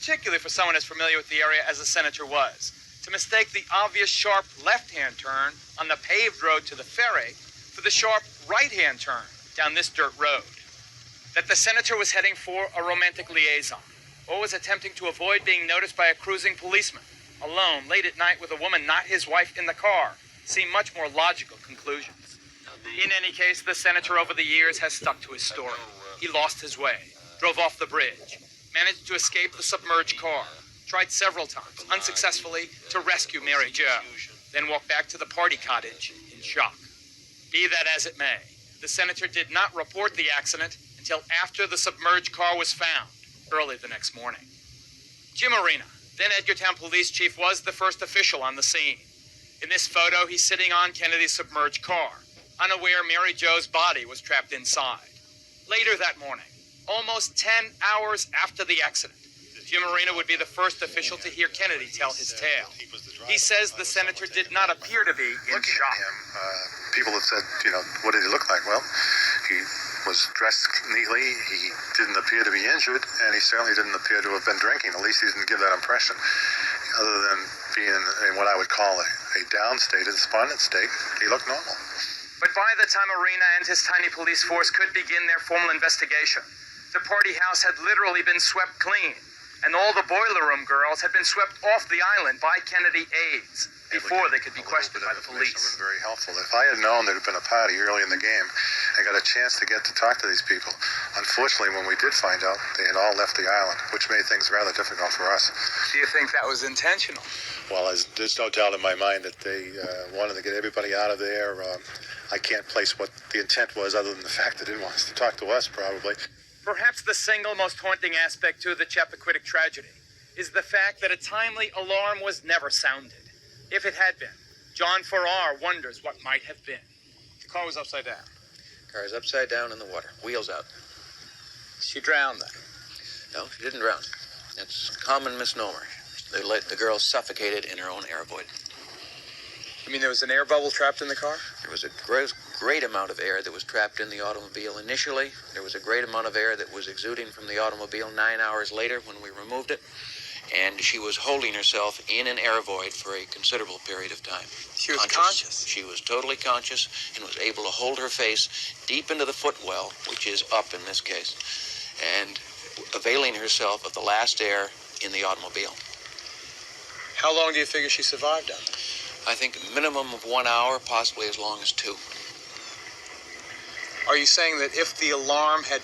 particularly for someone as familiar with the area as the senator was, to mistake the obvious sharp left-hand turn on the paved road to the ferry for the sharp right-hand turn down this dirt road. That the senator was heading for a romantic liaison, or was attempting to avoid being noticed by a cruising policeman, alone, late at night with a woman not his wife in the car, seem much more logical conclusions. In any case, the senator over the years has stuck to his story. He lost his way, drove off the bridge, managed to escape the submerged car, tried several times, unsuccessfully, to rescue Mary Jo, then walked back to the party cottage in shock. Be that as it may, the senator did not report the accident until after the submerged car was found, early the next morning. Jim Arena, then Edgartown Police Chief, was the first official on the scene. In this photo, he's sitting on Kennedy's submerged car, unaware Mary Jo's body was trapped inside. Later that morning, almost 10 hours after the accident, Jim Arena would be the first official to hear Kennedy tell his tale. He says the senator did not appear to be in shock. People have said, what did he look like? Well, he was dressed neatly, he didn't appear to be injured, and he certainly didn't appear to have been drinking. At least he didn't give that impression. Other than being in what I would call a down state, a despondent state, he looked normal. But by the time Arena and his tiny police force could begin their formal investigation, the party house had literally been swept clean, and all the boiler room girls had been swept off the island by Kennedy aides before they could be questioned by the police. Been very helpful. If I had known there had been a party early in the game and got a chance to get to talk to these people, unfortunately, when we did find out, they had all left the island, which made things rather difficult for us. Do you think that was intentional? Well, there's no doubt in my mind that they wanted to get everybody out of there. I can't place what the intent was other than the fact that they didn't want us to talk to us, probably. Perhaps the single most haunting aspect to the Chappaquiddick tragedy is the fact that a timely alarm was never sounded. If it had been, John Farrar wonders what might have been. The car was upside down. Car's upside down in the water, wheels out. She drowned then? No, she didn't drown. It's a common misnomer. They let the girl suffocated in her own air void. You mean there was an air bubble trapped in the car? There was a great amount of air that was trapped in the automobile initially. There was a great amount of air that was exuding from the automobile 9 hours later when we removed it. And she was holding herself in an air void for a considerable period of time. She was conscious? She was totally conscious and was able to hold her face deep into the footwell, which is up in this case, and availing herself of the last air in the automobile. How long do you figure she survived down there? I think a minimum of 1 hour, possibly as long as 2. Are you saying that if the alarm had been